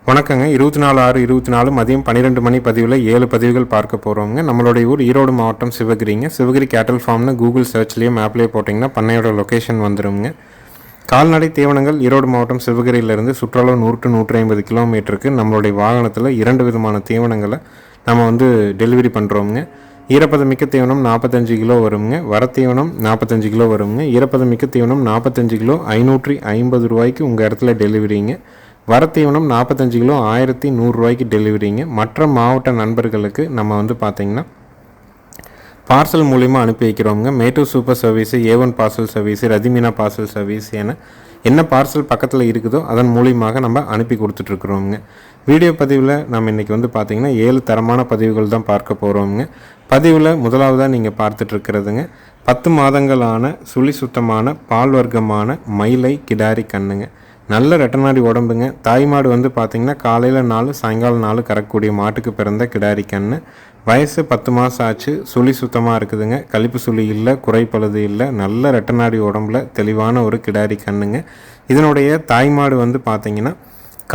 வணக்கங்க. 24/6/24 மதியம் 12 மணி பதிவில் 7 பதிவுகள் பார்க்க போகிறோங்க. நம்மளுடைய ஊர் ஈரோடு மாவட்டம் சிவகிரிங்க. சிவகிரி கேட்டல் ஃபார்ம்னு கூகுள் சர்ச்லேயே மேப்லேயே போட்டிங்கன்னா பண்ணையோட லொக்கேஷன் வந்துடுங்க. கால்நடை தீவனங்கள் ஈரோடு மாவட்டம் சிவகிரியிலேருந்து சுற்றளவு 100 to 150 கிலோமீட்டருக்கு நம்மளுடைய வாகனத்தில் 2 விதமான தீவனங்களை நம்ம டெலிவரி பண்ணுறோங்க. ஈரப்பதமிக்க தீவனம் 45 கிலோ வருங்க. வரத்தீவனம் 45 கிலோ வருங்க. ஈரப்பதமிக்க தீவனம் 45 கிலோ 550 ரூபாய்க்கு உங்கள் இடத்துல டெலிவரிங்க. வரத்தீவனம் 45 கிலோ 1100 ரூபாய்க்கு டெலிவரிங்க. மற்ற மாவட்ட நண்பர்களுக்கு நம்ம பார்த்திங்கன்னா பார்சல் மூலிமா அனுப்பி வைக்கிறோங்க. Mettur super service, A1 parcel service, Rathimeena parcel service என என்ன பார்சல் பக்கத்தில் இருக்குதோ அதன் மூலியமாக நம்ம அனுப்பி கொடுத்துட்ருக்குறோங்க. வீடியோ பதிவில் நம்ம இன்றைக்கி பார்த்திங்கன்னா 7 தரமான பதிவுகள் தான் பார்க்க போகிறோங்க. பதிவில் முதலாவதாக நீங்கள் பார்த்துட்ருக்கிறதுங்க 10 மாதங்களான சுழி சுத்தமான பால் வர்க்கமான மயிலை கிடாரி கண்ணுங்க. நல்ல ரெட்டநாடி உடம்புங்க. தாய்மாடு பார்த்திங்கன்னா காலையில் 4 சாயங்காலம் 4 கறக்கக்கூடிய மாட்டுக்கு பிறந்த கிடாரி கண்ணு. வயசு 10 மாதம் ஆச்சு. சுழி சுத்தமாக இருக்குதுங்க. கழிப்பு சுழி இல்லை, குறைப்பழுது இல்லை. நல்ல ரெட்டநாடி உடம்புல தெளிவான ஒரு கிடாரி கண்ணுங்க. இதனுடைய தாய்மாடு பார்த்திங்கன்னா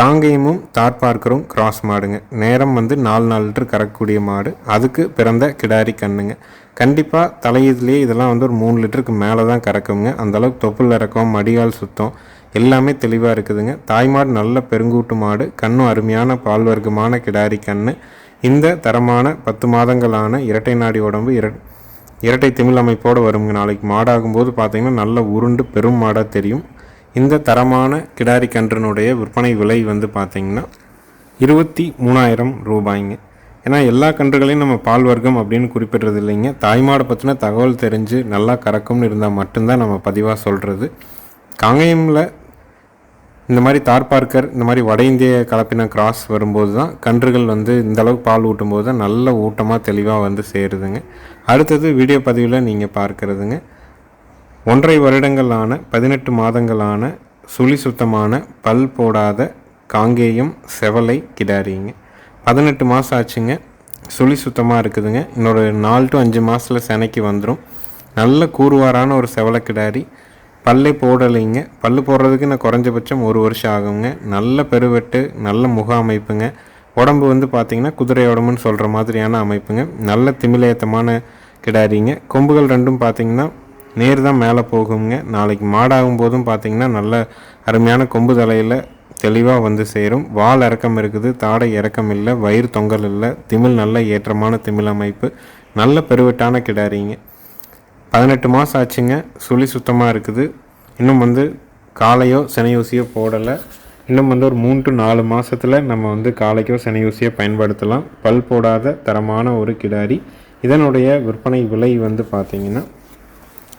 காங்கேயமும் தார்பார்க்கரும் கிராஸ் மாடுங்க. நேரம் 4 லிட்டர் கறக்கக்கூடிய மாடு. அதுக்கு பிறந்த கிடாரி கண்ணுங்க. கண்டிப்பாக தலையீதுலேயே இதெல்லாம் ஒரு 3 லிட்டருக்கு மேலே தான் கறக்குங்க. அந்தளவுக்கு தொப்புள் இறக்கம், மடிகால் சுத்தம் எல்லாமே தெளிவாக இருக்குதுங்க. தாய்மாடு நல்ல பெருங்கூட்டு மாடு. கண்ணும் அருமையான பால் வர்க்கமான கிடாரி கண்ணு. இந்த தரமான 10 மாதங்களான இரட்டை நாடி உடம்பு இரட்டை திமிழ் அமைப்போடு வருங்க. நாளைக்கு மாடாகும்போது பார்த்திங்கன்னா நல்ல உருண்டு பெரும் மாடாக தெரியும். இந்த தரமான கிடாரி கன்றினுடைய விற்பனை விலை பார்த்திங்கன்னா 23,000 ரூபாய்ங்க. ஏன்னா எல்லா கன்றுகளையும் நம்ம பால் வர்க்கம் அப்படின்னு குறிப்பிட்றது இல்லைங்க. தாய்மாடை பற்றின தகவல் தெரிஞ்சு நல்லா கறக்கும்னு இருந்தால் மட்டும்தான் நம்ம பதிவாக சொல்கிறது. காங்கேயமில் இந்த மாதிரி தார்பார்க்கர், இந்த மாதிரி வட இந்திய கலப்பின கிராஸ் வரும்போது தான் கன்றுகள் இந்தளவுக்கு பால் ஊட்டும்போது தான் நல்ல ஊட்டமாக தெளிவாக சேருதுங்க. அடுத்தது வீடியோ பதிவில் நீங்கள் பார்க்குறதுங்க 1.5 வருடங்களான 18 மாதங்களான சுழி சுத்தமான பல் போடாத காங்கேயம் செவலை கிடாரிங்க. 18 மாதம் ஆச்சுங்க. சுழி சுத்தமாக இருக்குதுங்க. இன்னொரு 4 to 5 மாதத்தில் செனைக்கு வந்துடும். நல்ல கூறுவாரான ஒரு செவலை கிடாரி. பல்லே போடலைங்க. பல்லு போடுறதுக்கு நான் குறைஞ்சபட்சம் 1 வருஷம் ஆகுங்க. நல்ல பெருவெட்டு, நல்ல முக அமைப்புங்க. உடம்பு பார்த்திங்கன்னா குதிரை உடம்புன்னு சொல்கிற மாதிரியான அமைப்புங்க. நல்ல திமிலேத்தமான கிடாரிங்க. கொம்புகள் ரெண்டும் பார்த்திங்கன்னா நேர் தான் மேலே போகுங்க. நாளைக்கு மாடாகும் போதும் பார்த்திங்கன்னா நல்ல அருமையான கொம்பு தலையில் தெளிவாக சேரும். வால் இறக்கம் இருக்குது, தாடை இறக்கம் இல்லை, வயிறு தொங்கல் இல்லை. திமிழ் நல்ல ஏற்றமான திமிழ் அமைப்பு. நல்ல பெருவெட்டான கிடாரிங்க. 18 மாதம் ஆச்சுங்க. சுழி சுத்தமாக இருக்குது. இன்னும் காலையோ செனையூசியோ போடலை. இன்னும் ஒரு 3 to 4 மாதத்தில் நம்ம காலைக்கோ செனையூசியோ பயன்படுத்தலாம். பல் போடாத தரமான ஒரு கிடாரி. இதனுடைய விற்பனை விலை பார்த்திங்கன்னா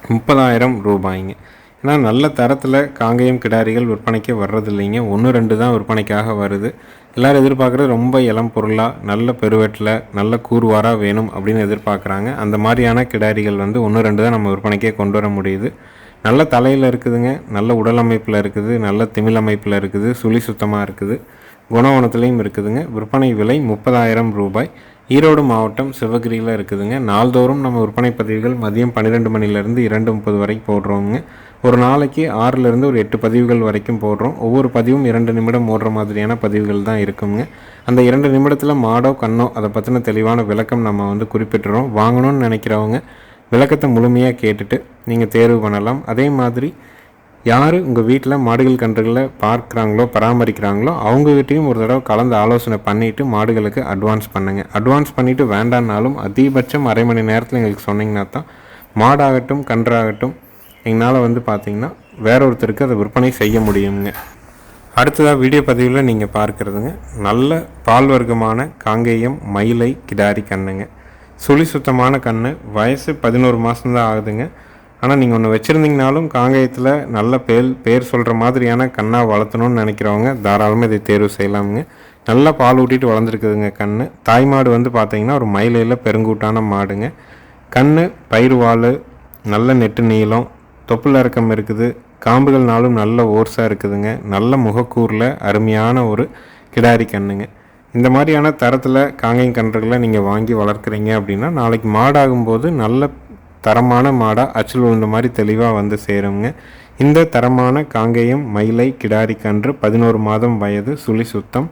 30,000 ரூபாய்ங்க. ஏன்னா நல்ல தரத்தில் காங்கேயம் கிடாரிகள் விற்பனைக்கு வர்றதில்லைங்க. 1-2 தான் விற்பனைக்காக வருது. எல்லோரும் எதிர்பார்க்குறது ரொம்ப இளம் பொருளாக, நல்ல பெருவெட்டில், நல்ல கூறுவாராக வேணும் அப்படின்னு எதிர்பார்க்குறாங்க. அந்த மாதிரியான கிடாரிகள் 1-2 தான் நம்ம விற்பனைக்கே கொண்டு வர முடியுது. நல்ல தலையில் இருக்குதுங்க. நல்ல உடல் அமைப்பில் இருக்குது. நல்ல திமிழ் அமைப்பில் இருக்குது. சுழி சுத்தமாக இருக்குது. குணவனத்துலேயும் இருக்குதுங்க. விற்பனை விலை 30,000 ரூபாய். ஈரோடு மாவட்டம் சிவகிரியில் இருக்குதுங்க. நாள்தோறும் நம்ம விற்பனை பதிவுகள் மதியம் 12 மணிலேருந்து 2:30 வரைக்கும் போடுறோங்க. ஒரு நாளைக்கு 6லேருந்து ஒரு 8 பதிவுகள் வரைக்கும் போடுறோம். ஒவ்வொரு பதிவும் 2 நிமிடம் ஓடுற மாதிரியான பதிவுகள் தான் இருக்குங்க. அந்த 2 நிமிடத்தில் மாடோ கண்ணோ அதை பற்றின தெளிவான விளக்கம் நம்ம குறிப்பிட்டுறோம். வாங்கணும்னு நினைக்கிறவங்க விளக்கத்தை முழுமையாக கேட்டுட்டு நீங்கள் தேர்வு பண்ணலாம். அதே மாதிரி யார் உங்கள் வீட்டில் மாடுகள் கன்றுகளை பார்க்குறாங்களோ, பராமரிக்கிறாங்களோ அவங்ககிட்டையும் ஒரு தடவை கலந்து ஆலோசனை பண்ணிவிட்டு மாடுகளுக்கு அட்வான்ஸ் பண்ணுங்கள். அட்வான்ஸ் பண்ணிவிட்டு வேண்டான்னாலும் அதிகபட்சம் அரை மணி நேரத்தில் எங்களுக்கு சொன்னிங்கன்னா தான் மாடாகட்டும் கன்றாகட்டும் எங்களால் பார்த்திங்கன்னா வேற ஒருத்தருக்கு அதை விற்பனை செய்ய முடியுங்க. அடுத்ததாக வீடியோ பதிவில் நீங்கள் பார்க்குறதுங்க நல்ல பால் வர்க்கமான காங்கேயம் மயிலை கிடாரி கண்ணுங்க. சுழி சுத்தமான கண்ணு. வயசு 11 மாதம்தான் ஆகுதுங்க. ஆனால் நீங்கள் ஒன்று வச்சுருந்தீங்கனாலும் காங்கேயத்தில் நல்ல பேர் சொல்கிற மாதிரியான கண்ணாக வளர்த்தணும்னு நினைக்கிறவங்க தாராளமாக இதை தேர்வு செய்யலாமுங்க. நல்லா பால் ஊட்டிட்டு வளர்ந்துருக்குதுங்க கண்ணு. தாய்மாடு பார்த்திங்கன்னா ஒரு மயிலையில் பெருங்கூட்டான மாடுங்க. கண்ணு பயிர் வால், நல்ல நெட்டு நீளம், தொப்புள் இறக்கம் இருக்குது. காம்புகள்னாலும் நல்ல ஓர்ஸாக இருக்குதுங்க. நல்ல முகக்கூரில் அருமையான ஒரு கிடாரி கண்ணுங்க. இந்த மாதிரியான தரத்தில் காங்கேயம் கன்றுகளை நீங்கள் வாங்கி வளர்க்குறீங்க அப்படின்னா நாளைக்கு மாடாகும்போது நல்ல தரமான மாடாக அச்சில் விழுந்த மாதிரி தெளிவாக சேருங்க. இந்த தரமான காங்கேயம் மயிலை கிடாரி கன்று 11 மாதம் வயது, சுழி சுத்தம்.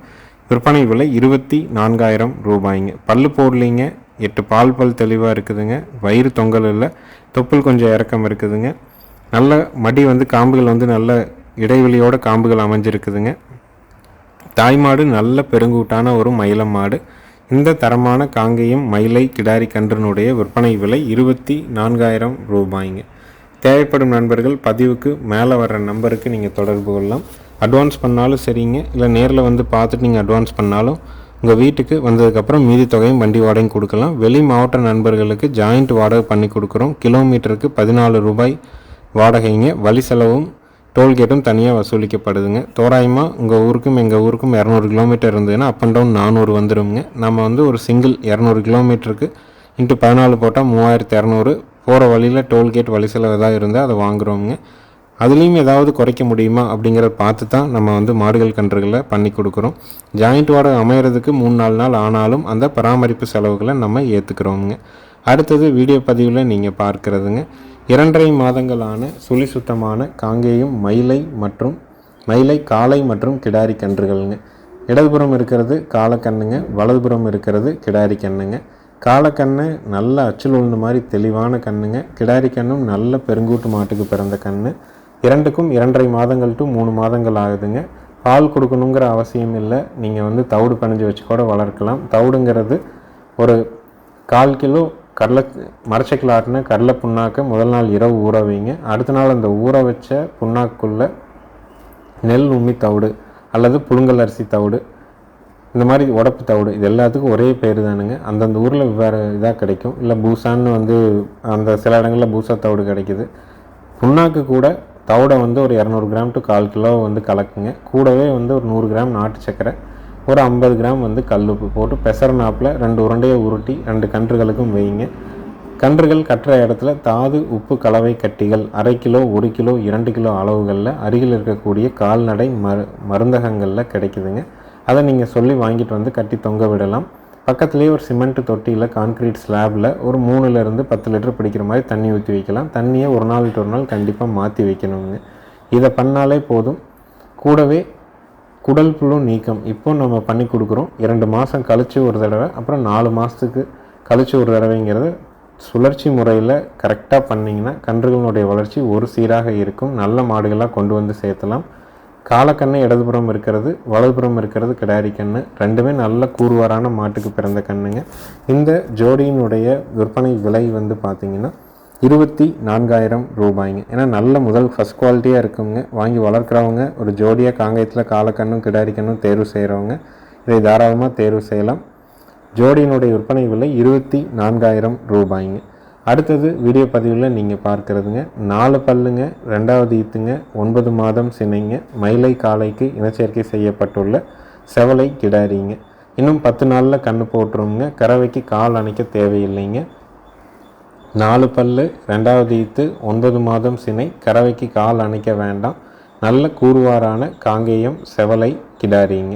விற்பனை விலை 24,000 ரூபாய்ங்க. பல்லு போடலிங்க, 8 பல் தெளிவாக இருக்குதுங்க. வயிறு தொங்கல் இல்லை, தொப்புள் கொஞ்சம் இறக்கம் இருக்குதுங்க. நல்ல மடி வந்து காம்புகள் வந்து நல்ல இடைவெளியோட காம்புகள் அமைஞ்சிருக்குதுங்க. தாய்மாடு நல்ல பெருங்கூட்டான ஒரு மயிலம் மாடு. இந்த தரமான காங்கேயம் மயிலை கிடாரி கன்றினுடைய விற்பனை விலை 24,000 ரூபாய்ங்க. தேவைப்படும் நண்பர்கள் பதிவுக்கு மேலே வர்ற நம்பருக்கு நீங்கள் தொடர்பு கொள்ளலாம். அட்வான்ஸ் பண்ணாலும் சரிங்க, இல்லை நேரில் வந்து பார்த்துட்டு நீங்கள் அட்வான்ஸ் பண்ணாலும் உங்கள் வீட்டுக்கு வந்ததுக்கப்புறம் மீதி தொகையும் வண்டி வாடகையும் கொடுக்கலாம். வெளி மாவட்ட நண்பர்களுக்கு ஜாயிண்ட் வாடகை பண்ணி கொடுக்குறோம். கிலோமீட்டருக்கு 14 ரூபாய் வாடகைங்க. வழி செலவும் டோல்கேட்டும் தனியாக வசூலிக்கப்படுதுங்க. தோராயமாக உங்கள் ஊருக்கும் எங்கள் ஊருக்கும் 200 கிலோமீட்டர் இருந்ததுன்னா அப் அண்ட் டவுன் 400 வந்துடுங்க. நம்ம வந்து ஒரு சிங்கிள் 200 கிலோமீட்டருக்கு இன்ட்டு 14 போட்டால் 3200. போகிற வழியில் டோல்கேட் வழி செலவு ஏதாவது இருந்தால் அதை வாங்குகிறோங்க. அதுலேயும் ஏதாவது குறைக்க முடியுமா அப்படிங்கிறத பார்த்து தான் நம்ம வந்து மாடுகள் கன்றுகளை பண்ணி கொடுக்குறோம். ஜாயிண்ட் வாடகை அமைகிறதுக்கு 3-4 நாள் ஆனாலும் அந்த பராமரிப்பு செலவுகளை நம்ம ஏற்றுக்கிறோங்க. அடுத்தது வீடியோ பதிவில் நீங்கள் பார்க்குறதுங்க 2.5 மாதங்களான சுழி சுத்தமான காங்கேயம் மயிலை காளை மற்றும் கிடாரி கன்றுகள்ங்க. இடதுபுறம் இருக்கிறது காளைக்கண்ணுங்க, வலதுபுறம் இருக்கிறது கிடாரி கண்ணுங்க. காளைக்கண்ணு நல்ல அச்சில் உழுந்த மாதிரி தெளிவான கண்ணுங்க. கிடாரி கண்ணும் நல்ல பெருங்கூட்டு மாட்டுக்கு பிறந்த கண்ணு. இரண்டுக்கும் 2.5 மாதங்கள் டு 3 மாதங்கள் ஆகுதுங்க. பால் கொடுக்கணுங்கிற அவசியம் இல்லை. நீங்கள் வந்து தவிடு பணிஞ்சு வச்சு கூட வளர்க்கலாம். தவிடுங்கிறது ஒரு 1/4 கிலோ மரச்சக்கில் ஆட்டின கடலை புண்ணாக்கை முதல் நாள் இரவு ஊற வைங்க. அடுத்த நாள் அந்த ஊற வச்ச புண்ணாக்குள்ளே நெல் உம்மி தவிடு அல்லது புழுங்கல் அரிசி தவிடு, இந்த மாதிரி உடப்பு தவிடு, இது எல்லாத்துக்கும் ஒரே பேர் தானுங்க. அந்தந்த ஊரில் வேறு இதாக கிடைக்கும். இல்லை பூசான்னு வந்து அந்த சில இடங்களில் பூசா தவிடு கிடைக்குது. புண்ணாக்கு கூட தவிடை வந்து ஒரு 200 கிராம் டு 1/4 கிலோ வந்து கலக்குங்க. கூடவே வந்து ஒரு 100 கிராம் நாட்டு சக்கரை, ஒரு 50 கிராம் வந்து கல்லுப்பு போட்டு பெசரனாப்பில் 2 உருண்டையை உருட்டி 2 கன்றுகளுக்கும் வைங்க. கன்றுகள் கட்டுற இடத்துல தாது உப்பு கலவை கட்டிகள் 1/2 கிலோ 1 கிலோ 2 கிலோ அளவுகளில் அருகில் இருக்கக்கூடிய கால்நடை மருந்தகங்களில் கிடைக்குதுங்க. அதை நீங்கள் சொல்லி வாங்கிட்டு வந்து கட்டி தொங்க விடலாம். பக்கத்துலேயே ஒரு சிமெண்ட் தொட்டியில் கான்க்ரீட் ஸ்லாபில் ஒரு 3-10 லிட்டர் பிடிக்கிற மாதிரி தண்ணி ஊற்றி வைக்கலாம். தண்ணியை ஒரு நாள் விட்டு ஒரு நாள் கண்டிப்பாக மாற்றி வைக்கணுங்க. இதை பண்ணாலே போதும். கூடவே குடல் புழு நீக்கம் இப்போ நம்ம பண்ணி கொடுக்குறோம். 2 மாதம் கழித்து ஒரு தடவை, அப்புறம் 4 மாதத்துக்கு கழித்து ஒரு தடவைங்கிறது சுழற்சி முறையில் கரெக்டாக பண்ணிங்கன்னா கன்றுகளுடைய வளர்ச்சி ஒரு சீராக இருக்கும். நல்ல மாடுகளாக கொண்டு வந்து சேர்த்தலாம். காளைக்கண்ணு இடதுபுறம் இருக்கிறது, வலதுபுறம் இருக்கிறது கிடாரி கண்ணு. ரெண்டுமே நல்ல கூறுவாரான மாட்டுக்கு பிறந்த கண்ணுங்க. இந்த ஜோடியினுடைய விற்பனை விலை வந்து பார்த்திங்கன்னா 24,000 ரூபாய்ங்க. ஏன்னா நல்ல ஃபஸ்ட் குவாலிட்டியாக இருக்குங்க. வாங்கி வளர்க்குறவங்க ஒரு ஜோடியாக காங்கேயத்தில் காளைக்கண்ணும் கிடாரி கண்ணும் தேர்வு செய்கிறவங்க இதை தாராளமாக தேர்வு செய்யலாம். ஜோடியினுடைய விற்பனை விலை 24,000 ரூபாய்ங்க. அடுத்தது வீடியோ பதிவில் நீங்கள் பார்க்குறதுங்க 4 பல்லுங்க, 2வது ஈத்துங்க, 9 மாதம் சினைங்க, மயிலை காளைக்கு இனச்சேர்க்கை செய்யப்பட்டுள்ள செவலை கிடாரிங்க. இன்னும் 10 நாளில் கன்று போட்டுருங்க. கறவைக்கு கால் அணைக்க தேவையில்லைங்க. 4 பல்லு, 2வது ஈத்து, 9 மாதம் சினை, கறவைக்கு கால் அணைக்க வேண்டாம். நல்ல கூறுவாரான காங்கேயம் செவலை கிடாரிங்க.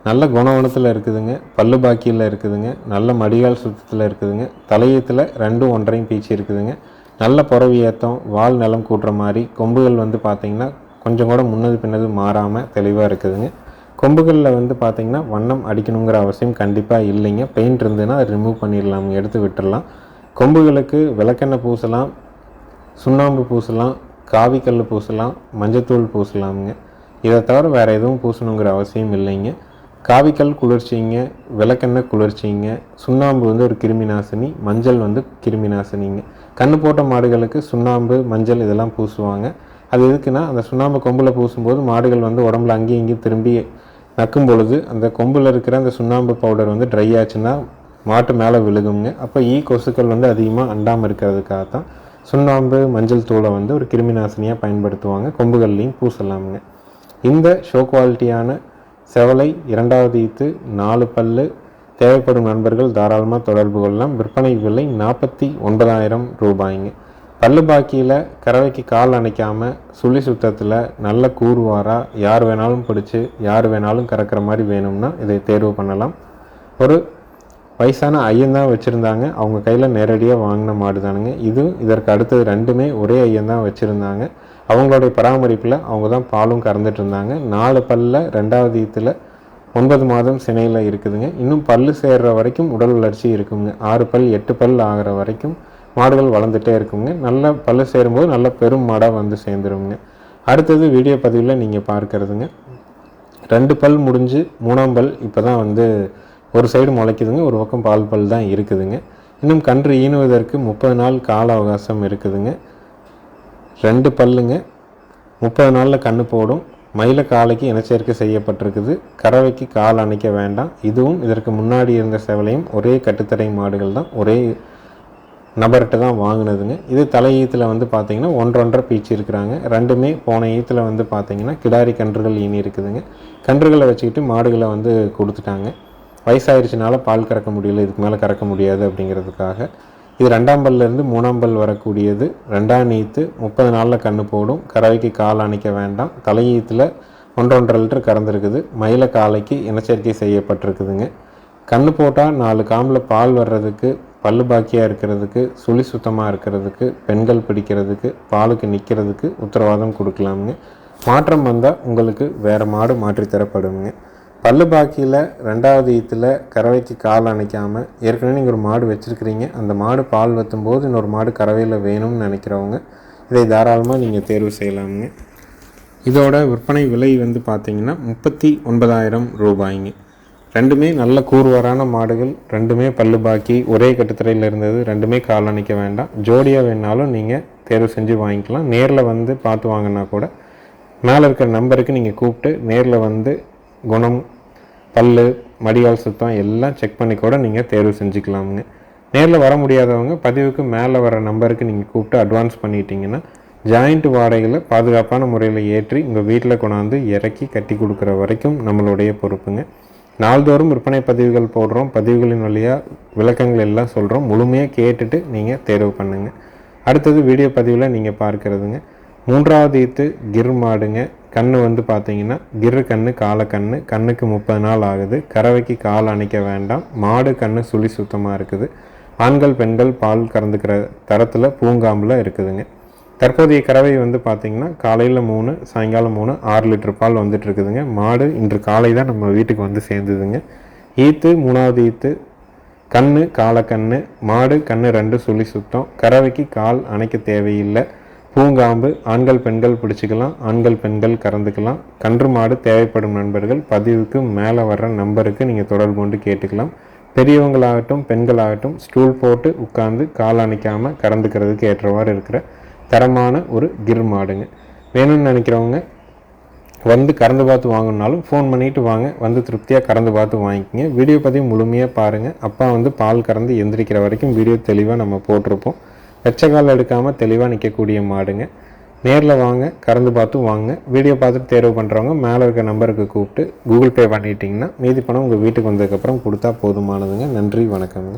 நல்ல குணவனத்தில் இருக்குதுங்க. பல்லு பாக்கியில் இருக்குதுங்க. நல்ல மடிகால் சுத்தத்தில் இருக்குதுங்க. தலையத்தில் 2 1/2 பீச்சு இருக்குதுங்க. நல்ல புறவி ஏற்றம், வால் நிலம் கூட்டுற மாதிரி. கொம்புகள் வந்து பார்த்திங்கன்னா கொஞ்சம் கூட முன்னது பின்னது மாறாமல் தெளிவாக இருக்குதுங்க. கொம்புகளில் வந்து பார்த்திங்கன்னா வண்ணம் அடிக்கணுங்கிற அவசியம் கண்டிப்பாக இல்லைங்க. பெயிண்ட் இருந்ததுன்னா அதை ரிமூவ் பண்ணிடலாம், எடுத்து விட்டுடலாம். கொம்புகளுக்கு விளக்கெண்ணெய் பூசலாம், சுண்ணாம்பு பூசலாம், காவிக்கல் பூசலாம், மஞ்சத்தூள் பூசலாமுங்க. இதை தவிர வேறு எதுவும் பூசணுங்கிற அவசியம் இல்லைங்க. காவிக்கல் குளிர்ச்சிங்க, விளக்கெண்ணெய் குளிர்ச்சிங்க, சுண்ணாம்பு வந்து ஒரு கிருமி நாசினி, மஞ்சள் வந்து கிருமி நாசினிங்க. கண்ணு போட்ட மாடுகளுக்கு சுண்ணாம்பு மஞ்சள் இதெல்லாம் பூசுவாங்க. அது எதுக்குன்னா அந்த சுண்ணாம்பு கொம்பில் பூசும்போது மாடுகள் வந்து உடம்புல அங்கேயும் இங்கேயும் திரும்பி நக்கும் பொழுது அந்த கொம்பில் இருக்கிற அந்த சுண்ணாம்பு பவுடர் வந்து ட்ரை ஆச்சுன்னா மாட்டு மேலே விழுகுங்க. அப்போ கொசுக்கள் வந்து அதிகமாக அண்டாமல் இருக்கிறதுக்காக தான் சுண்ணாம்பு மஞ்சள் தூளை வந்து ஒரு கிருமி நாசினியாக பயன்படுத்துவாங்க. கொம்புகள்லையும் பூசலாமுங்க. இந்த ஷோ குவாலிட்டியான செவலை 2வது ஈத்து 4 பல்லு தேவைப்படும் நண்பர்கள் தாராளமாக தொடர்பு கொள்ளலாம். விற்பனை விலை 49,000 ரூபாய்ங்க. பல்லு பாக்கியில் கறவைக்கு கால் அணைக்காமல் சுழி சுத்தத்தில் நல்ல கூறுவாராக யார் வேணாலும் பிடிச்சி யார் வேணாலும் கறக்கிற மாதிரி வேணும்னா இதை தேர்வு பண்ணலாம். ஒரு வயசான ஐயன்தான் வச்சுருந்தாங்க. அவங்க கையில் நேரடியாக வாங்கின மாடு தானுங்க. இதற்கு அடுத்தது 2மே ஒரே ஐயன்தான் வச்சுருந்தாங்க. அவங்களுடைய பராமரிப்பில் அவங்க தான் பாலும் கறந்துட்டு இருந்தாங்க. 4 பல்லில் 2வது ஈத்தில் 9 மாதம் சினையில் இருக்குதுங்க. இன்னும் பல்லு சேர்கிற வரைக்கும் உடல் வளர்ச்சி இருக்குங்க. 6 பல் 8 பல் ஆகிற வரைக்கும் மாடுகள் வளர்ந்துட்டே இருக்குங்க. நல்ல பல்லு சேரும்போது நல்ல பெரும் மாடாக வந்து சேர்ந்துருங்க. அடுத்தது வீடியோ பதிவில் நீங்கள் பார்க்குறதுங்க, 2 பல் முடிஞ்சு 3ஆம் பல் இப்போ தான் வந்து ஒரு சைடு முளைக்குதுங்க, ஒரு பக்கம் பால் பல் தான் இருக்குதுங்க. இன்னும் கன்று ஈனுவதற்கு 30 நாள் கால அவகாசம் இருக்குதுங்க. 2 பல்லுங்க, 30 நாளில் கன்று போடும். மயில காலைக்கு இனச்சேர்க்கை செய்யப்பட்டிருக்குது. கறவைக்கு கால் அணைக்க வேண்டாம். இதுவும் இதற்கு முன்னாடி இருந்த செவலையும் ஒரே கட்டுத்தரை மாடுகள் தான், ஒரே நபர்கிட்ட தான் வாங்கினதுங்க. இது தலை ஈத்தில் வந்து பார்த்திங்கன்னா 1.5 பீச்சு இருக்கிறாங்க. ரெண்டுமே போன ஈத்தில் வந்து பார்த்திங்கன்னா கிடாரி கன்றுகள் ஈனி இருக்குதுங்க. கன்றுகளை வச்சுக்கிட்டு மாடுகளை வந்து கொடுத்துட்டாங்க. வயசாயிருச்சுனால பால் கறக்க முடியல, இதுக்கு மேலே கறக்க முடியாது அப்படிங்கிறதுக்காக. இது 2ஆம் பல்லேருந்து 3ஆம் பல் வரக்கூடியது. 2ஆம் ஈத்து 30 நாளில் கன்று போடும். கறவைக்கு கால் அணைக்க வேண்டாம். தலை ஈத்தில் 1.5 லிட்டர் கறந்துருக்குது. மயில காலைக்கு இனச்சேர்க்கை செய்யப்பட்டிருக்குதுங்க. கன்று போட்டால் 4 காம்பில் பால் வர்றதுக்கு, பல்லு பாக்கியாக இருக்கிறதுக்கு, சுழி சுத்தமாக இருக்கிறதுக்கு, பெண்கள் பிடிக்கிறதுக்கு, பாலுக்கு நிற்கிறதுக்கு உத்தரவாதம் கொடுக்கலாமுங்க. மாற்றம் வந்தால் உங்களுக்கு வேறு மாடு மாற்றி தரப்படுங்க. பல்லு பாக்கியில் 2ஆவது ஈத்தில் கறவைக்கு கால் அணைக்காமல் ஏற்கனவே நீங்கள் ஒரு மாடு வச்சுருக்கிறீங்க, அந்த மாடு பால் வற்றும்போது இன்னொரு மாடு கறவையில் வேணும்னு நினைக்கிறவங்க இதை தாராளமாக நீங்கள் தேர்வு செய்யலாமுங்க. இதோட விற்பனை விலை வந்து பார்த்திங்கன்னா 39,000 ரூபாய்ங்க. ரெண்டுமே நல்ல கூர்வாரான மாடுகள், ரெண்டுமே பல்லு பாக்கி, ஒரே கட்டுத்தரையில் இருந்தது, ரெண்டுமே கால் அணைக்க வேண்டாம். ஜோடியாக வேணாலும் நீங்கள் தேர்வு செஞ்சு வாங்கிக்கலாம். நேரில் வந்து பார்த்து வாங்கினா கூட மேலே இருக்கிற நம்பருக்கு நீங்கள் கூப்பிட்டு நேரில் வந்து குணம், பல்லு, மடிகால் சுத்தம் எல்லாம் செக் பண்ணி கூட நீங்கள் தேர்வு செஞ்சுக்கலாமுங்க. நேரில் வர முடியாதவங்க பதிவுக்கு மேலே வர நம்பருக்கு நீங்கள் கூப்பிட்டு அட்வான்ஸ் பண்ணிட்டீங்கன்னா ஜாயிண்ட் வாடகையில் பாதுகாப்பான முறையில் ஏற்றி உங்கள் வீட்டில் கொண்டாந்து இறக்கி கட்டி கொடுக்குற வரைக்கும் நம்மளுடைய பொறுப்புங்க. நாள்தோறும் விற்பனை பதிவுகள் போடுறோம். பதிவுகளின் வழியாக விளக்கங்கள் எல்லாம் சொல்கிறோம். முழுமையாக கேட்டுட்டு நீங்கள் தேர்வு பண்ணுங்கள். அடுத்தது வீடியோ பதிவில் நீங்கள் பார்க்குறதுங்க, 3ஆவது ஈத்து கிர் மாடுங்க. கன்று வந்து பார்த்தீங்கன்னா கிரு கன்று, காலக்கன்று. கண்ணுக்கு 30 நாள் ஆகுது. கறவைக்கு கால் அணைக்க வேண்டாம். மாடு கன்று சுழி சுத்தமாக இருக்குது. ஆண்கள் பெண்கள் பால் கறந்துக்கிற தரத்தில் பூங்காம்பில் இருக்குதுங்க. தற்போதைய கறவை வந்து பார்த்திங்கன்னா காலையில் 3, சாயங்காலம் 3, 6 லிட்டர் பால் வந்துட்டு இருக்குதுங்க. மாடு இன்று காலை தான் நம்ம வீட்டுக்கு வந்து சேர்ந்துதுங்க. ஈத்து 3ஆவது ஈத்து, கன்று காலக்கன்று. மாடு கன்று 2 சுழி சுத்தம். கறவைக்கு கால் அணைக்க தேவையில்லை. பூங்காம்பு. ஆண்கள் பெண்கள் பிடிச்சிக்கலாம், ஆண்கள் பெண்கள் கறந்துக்கலாம். கன்று மாடு தேவைப்படும் நண்பர்கள் பதிவுக்கு மேலே வர்ற நம்பருக்கு நீங்கள் தொடர்பு கொண்டு கேட்டுக்கலாம். பெரியவங்களாகட்டும் பெண்களாகட்டும் ஸ்டூல் போட்டு உட்காந்து கால் அணைக்காமல் கறந்துக்கிறதுக்கு ஏற்றவாறு இருக்கிற தரமான ஒரு கிர் மாடுங்க. வேணும்னு நினைக்கிறவங்க வந்து கறந்து பார்த்து வாங்கினாலும் ஃபோன் பண்ணிவிட்டு வாங்க, வந்து திருப்தியாக கறந்து பார்த்து வாங்கிக்கிங்க. வீடியோ பதிவு முழுமையாக பாருங்கள். அப்பா வந்து பால் கறந்து எந்திரிக்கிற வரைக்கும் வீடியோ தெளிவாக நம்ம போட்டிருப்போம். வெச்சக்கால் எடுக்காமல் தெளிவாக நிற்கக்கூடிய மாடுங்க. நேரில் வாங்க, கறந்து பார்த்து வாங்க. வீடியோ பார்த்துட்டு தேர்வு பண்ணுறவங்க மேலே இருக்க நம்பருக்கு கூப்பிட்டு கூகுள் பே பண்ணிட்டீங்கன்னா மீதி பணம் உங்கள் வீட்டுக்கு வந்ததுக்கப்புறம் கொடுத்தா போதுமானதுங்க. நன்றி, வணக்கங்க.